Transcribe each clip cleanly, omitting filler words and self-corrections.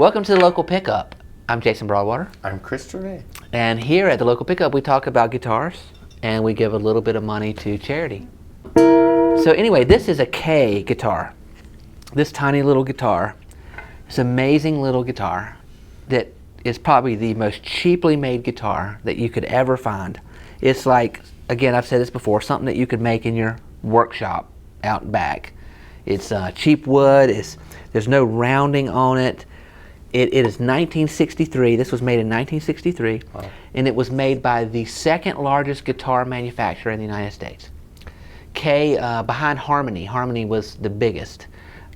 Welcome to the Local Pickup. I'm Jason Broadwater. I'm Chris Gervais. And here at the Local Pickup, we talk about guitars and we give a little bit of money to charity. So anyway, this is a Kay guitar. This tiny little guitar. This amazing little guitar that is probably the most cheaply made guitar that you could ever find. It's like, again, I've said this before, something that you could make in your workshop out and back. It's cheap wood. There's no rounding on it. It is 1963. This was made in 1963, wow. And it was made by the second largest guitar manufacturer in the United States. Kay, behind Harmony. Harmony was the biggest.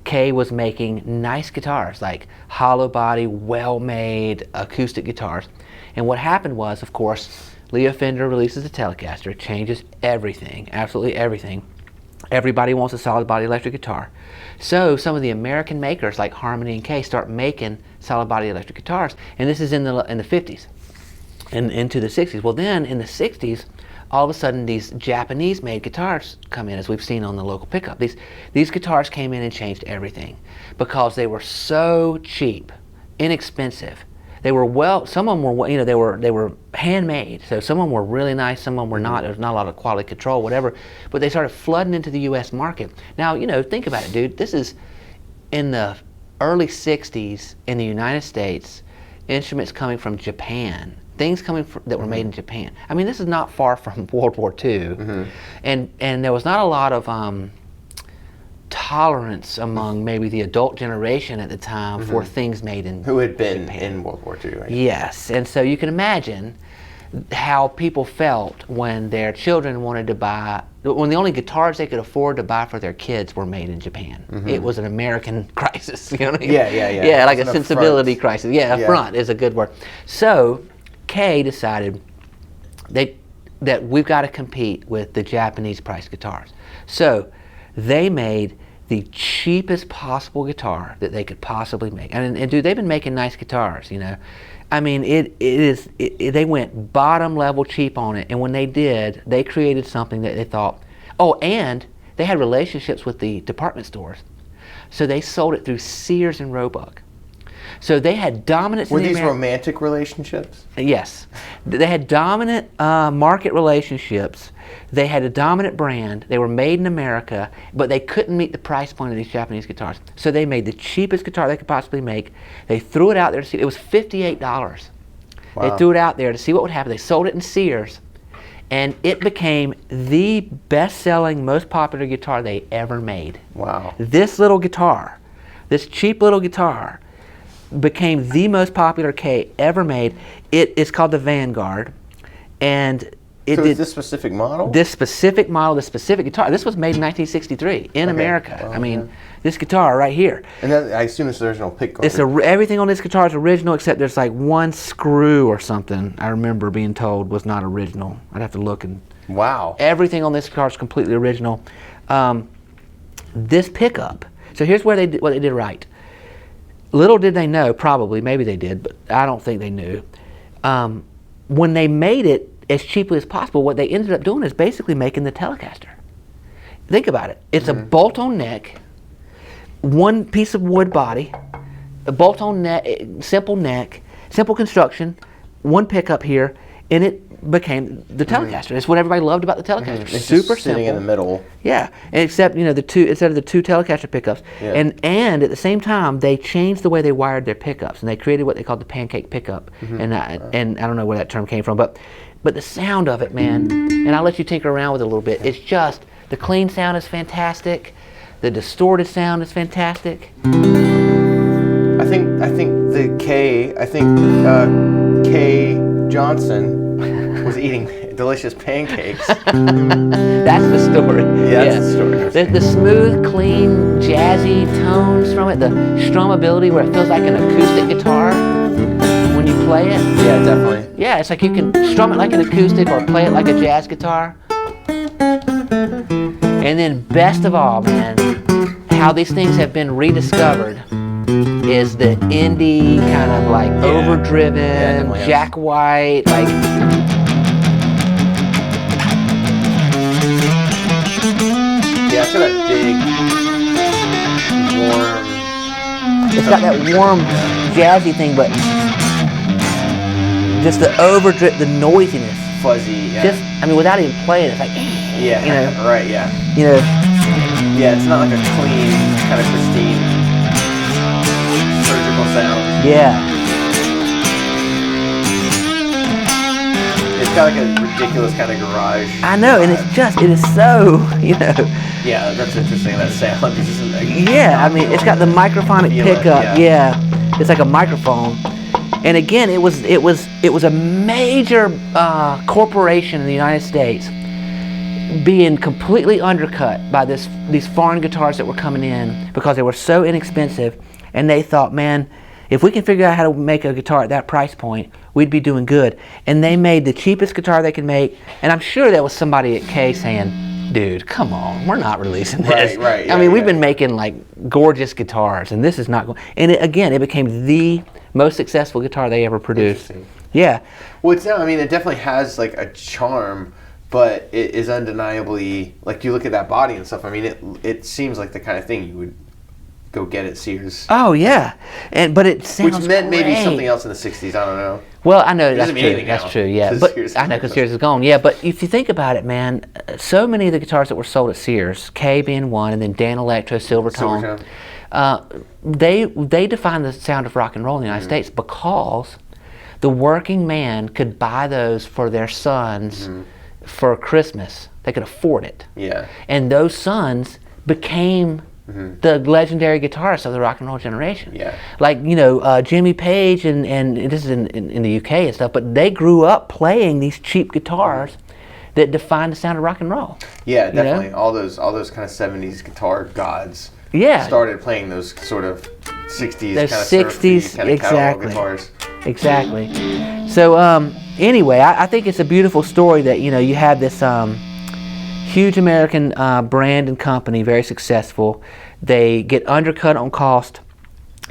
Kay was making nice guitars, like hollow body, well-made acoustic guitars. And what happened was, of course, Leo Fender releases the Telecaster. It changes everything, absolutely everything. Everybody wants a solid body electric guitar. So some of the American makers like Harmony and Kay start making solid body electric guitars. And this is in the 50s and into the 60s. Well, then in the 60s, all of a sudden these Japanese made guitars come in, as we've seen on the Local Pickup. These guitars came in and changed everything because they were so cheap, inexpensive. They were some of them were, they were handmade. So some of them were really nice, some of them were not. There was not a lot of quality control, whatever. But they started flooding into the U.S. market. Now, think about it, dude. This is in the early 60s in the United States, instruments coming from Japan, things coming that were made in Japan. I mean, this is not far from World War II. And there was not a lot of tolerance among maybe the adult generation at the time for things made in Who had been Japan. in World War II, right? Yes, and so you can imagine how people felt when their children wanted to buy, when the only guitars they could afford to buy for their kids were made in Japan. It was an American crisis, you know what I mean? Yeah, like a sensibility crisis. Yeah, affront is a good word. So Kay decided that we've got to compete with the Japanese price guitars. So they made the cheapest possible guitar that they could possibly make. And dude, they've been making nice guitars, I mean, they went bottom level cheap on it. And when they did, they created something that they thought, and they had relationships with the department stores. So they sold it through Sears and Roebuck. So they had dominance. Were these romantic relationships? Yes. They had dominant market relationships. They had a dominant brand. They were made in America, but they couldn't meet the price point of these Japanese guitars. So they made the cheapest guitar they could possibly make. They threw it out there to see. It was $58. Wow. They threw it out there to see what would happen. They sold it in Sears, and it became the best-selling, most popular guitar they ever made. Wow. This little guitar, this cheap little guitar, became the most popular Kay ever made. It is called the Vanguard, and so is this specific model? This specific model, this specific guitar. This was made in 1963 in America. Well, I mean, this guitar right here. And that, I assume it's the original pick guard. Everything on this guitar is original except there's like one screw or something. I remember being told was not original. I'd have to look and. Wow. Everything on this guitar is completely original. This pickup. So here's where what they did right. Little did they know, probably, maybe they did, but I don't think they knew. When they made it as cheaply as possible, what they ended up doing is basically making the Telecaster. Think about it. It's a bolt-on neck, one piece of wood body, a bolt-on neck, simple construction, one pickup here, and it became the Telecaster. It's what everybody loved about the Telecaster. It's super just sitting simple in the middle. Yeah, except instead of the two Telecaster pickups, and at the same time they changed the way they wired their pickups, and they created what they called the pancake pickup. And I don't know where that term came from, but the sound of it, man. And I'll let you tinker around with it a little bit. It's just the clean sound is fantastic, the distorted sound is fantastic. I think the Kay. Kay Johnson was eating delicious pancakes. That's the story. Yeah, that's the story. The smooth, clean, jazzy tones from it, the strummability where it feels like an acoustic guitar when you play it. Yeah, definitely. Yeah, it's like you can strum it like an acoustic or play it like a jazz guitar. And then best of all, man, how these things have been rediscovered is the indie kind of like overdriven, Jack White, like. Yeah, it's got that big, warm. It's got that warm jazzy thing, but just the overdrip, the noisiness. Fuzzy, yeah. Just, I mean, without even playing, it's like, yeah, you know, right, yeah. you know. Yeah, it's not like a clean, kind of pristine, surgical sound. Yeah. It's got like a ridiculous kind of garage. I know, and it's just, it is so, you know. Yeah, that's interesting, that sound. It's just like, Yeah, I mean, it's got the microphonic pickup. Yeah. It's like a microphone. And again, it was a major corporation in the United States being completely undercut by these foreign guitars that were coming in because they were so inexpensive, and they thought, man, if we can figure out how to make a guitar at that price point, we'd be doing good. And they made the cheapest guitar they could make, and I'm sure there was somebody at Kay saying, dude, come on, we're not releasing this. Right, yeah, I mean, we've been making like gorgeous guitars, and this is not going. And it became the most successful guitar they ever produced. Yeah. Well, I mean, it definitely has like a charm, but it is undeniably, like, you look at that body and stuff. I mean, it seems like the kind of thing you would go get at Sears. Oh yeah, but it sounds which meant great. maybe something else in the '60s. I don't know. Well, I know that's true. true. That's true. Yeah, Because but Sears I know because Sears is gone. Yeah, but if you think about it, man, so many of the guitars that were sold at Sears, Kay being one, and then Dan Electro, Silvertone, they defined the sound of rock and roll in the United States because the working man could buy those for their sons for Christmas. They could afford it. Yeah. And those sons became the legendary guitarists of the rock and roll generation. Yeah. Like, you know, Jimmy Page and this is in the UK and stuff, but they grew up playing these cheap guitars that defined the sound of rock and roll. Yeah, definitely. You know? All those kind of '70s guitar gods started playing those sort of '60s those kind of 60s kind of catalog exactly. guitars. Exactly. So anyway, I think it's a beautiful story that, you know, you have this huge American brand and company, very successful. They get undercut on cost,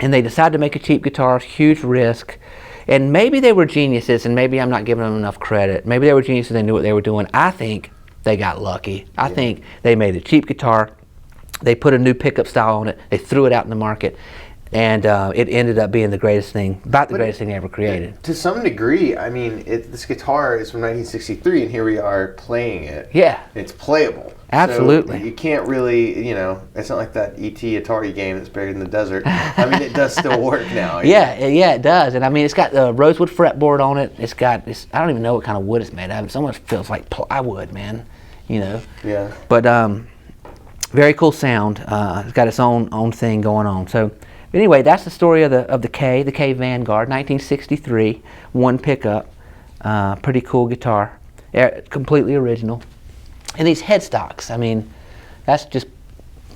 and they decide to make a cheap guitar, huge risk. And maybe they were geniuses, and maybe I'm not giving them enough credit. Maybe they were geniuses, they knew what they were doing. I think they got lucky. I think they made a cheap guitar, they put a new pickup style on it, they threw it out in the market, and it ended up being the greatest thing, about the greatest thing they ever created. To some degree, I mean, this guitar is from 1963, and here we are playing it. Yeah. It's playable. Absolutely. So you can't really, you know, it's not like that E.T. Atari game that's buried in the desert. I mean, it does still work now. Yeah, it does. And I mean, it's got the rosewood fretboard on it. It's got this, I don't even know what kind of wood it's made of. It almost feels like plywood, man, you know. Yeah. But very cool sound. It's got its own thing going on. So anyway, that's the story of the Kay Vanguard, 1963, one pickup, pretty cool guitar, completely original. And these headstocks, I mean, that's just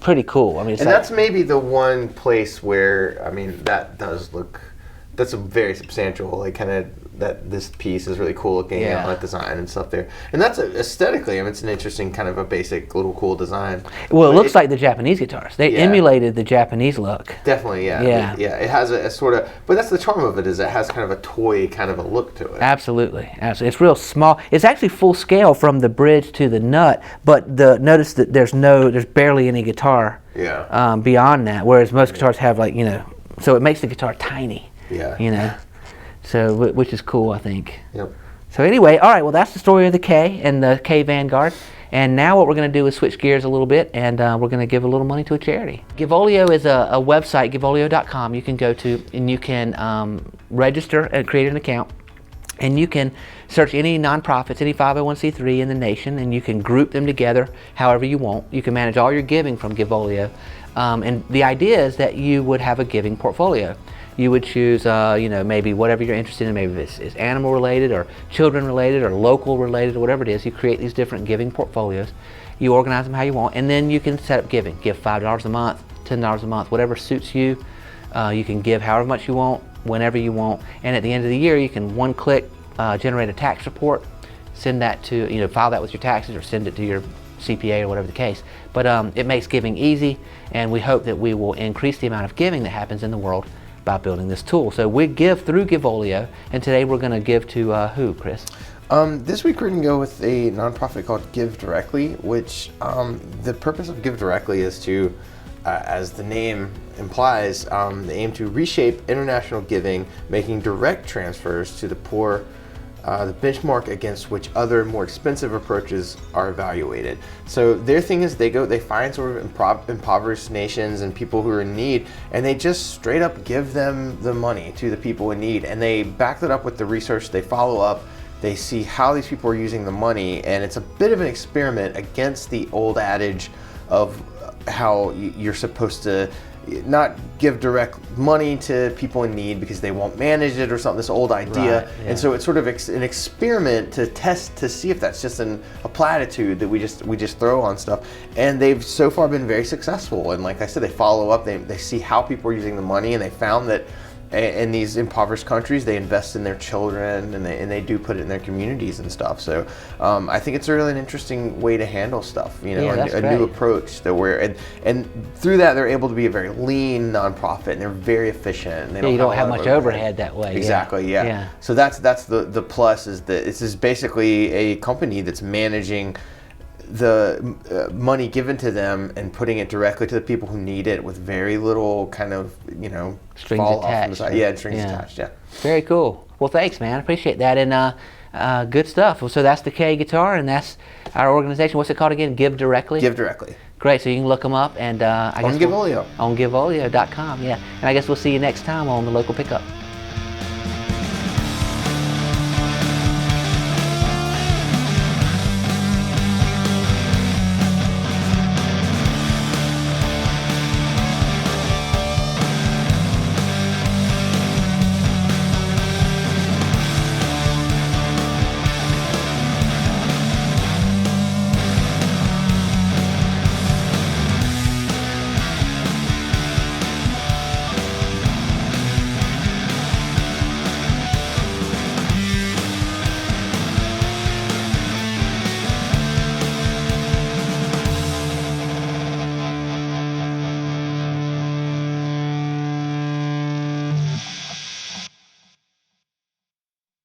pretty cool. I mean, it's that's maybe the one place where, I mean, that does look, that's a very substantial, like, kind of, that this piece is really cool looking, on that design and stuff there. And that's aesthetically, I mean, it's an interesting kind of a basic little cool design. Well, it looks like the Japanese guitars. They emulated the Japanese look. Definitely, yeah. It has a sort of, but that's the charm of it, is it has kind of a toy kind of a look to it. Absolutely. It's real small. It's actually full scale from the bridge to the nut, but notice that there's barely any guitar beyond that, whereas most guitars have, like, you know, so it makes the guitar tiny. Yeah. You know. So, which is cool, I think. Yep. So anyway, all right, well, that's the story of the Kay and the Kay Vanguard. And now what we're going to do is switch gears a little bit, and we're going to give a little money to a charity. Givolio is a website, givolio.com, you can go to, and you can register and create an account. And you can search any nonprofits, any 501c3 in the nation, and you can group them together however you want. You can manage all your giving from Givolio. And the idea is that you would have a giving portfolio. You would choose, you know, maybe whatever you're interested in, maybe it's animal related or children related or local related or whatever it is. You create these different giving portfolios. You organize them how you want, and then you can set up giving. Give $5 a month, $10 a month, whatever suits you. You can give however much you want, whenever you want, and at the end of the year you can one click generate a tax report, send that to, you know, file that with your taxes or send it to your CPA or whatever the case. But it makes giving easy, and we hope that we will increase the amount of giving that happens in the world by building this tool. So we give through Givolio, and today we're going to give to who, Chris? This week we're going to go with a nonprofit called Give Directly, which the purpose of Give Directly is to as the name implies, they aim to reshape international giving, making direct transfers to the poor the benchmark against which other more expensive approaches are evaluated. So their thing is they find sort of impoverished nations and people who are in need, and they just straight up give them the money to the people in need, and they back that up with the research. They follow up, they see how these people are using the money, and it's a bit of an experiment against the old adage of how you're supposed to not give direct money to people in need because they won't manage it or something, this old idea. Right, yeah. And so it's sort of an experiment to test to see if that's just a platitude that we just throw on stuff. And they've so far been very successful. And like I said, they follow up, they see how people are using the money, and they found that in these impoverished countries, they invest in their children, and they do put it in their communities and stuff. So I think it's really an interesting way to handle stuff, you know, Yeah, that's a new approach that and through that they're able to be a very lean nonprofit, and they're very efficient. And they you don't have much overhead that way. Exactly, yeah. So that's the plus, is that this is basically a company that's managing the money given to them and putting it directly to the people who need it with very little kind of, you know, strings fall attached. off from the side. Yeah, strings attached, yeah. Very cool. Well, thanks, man. I appreciate that. And good stuff. Well, so that's the Kay guitar, and that's our organization. What's it called again? Give Directly? Give Directly. Great. So you can look them up, and I guess on Givolio. On Givolio.com, yeah. And I guess we'll see you next time on the Local Pickup.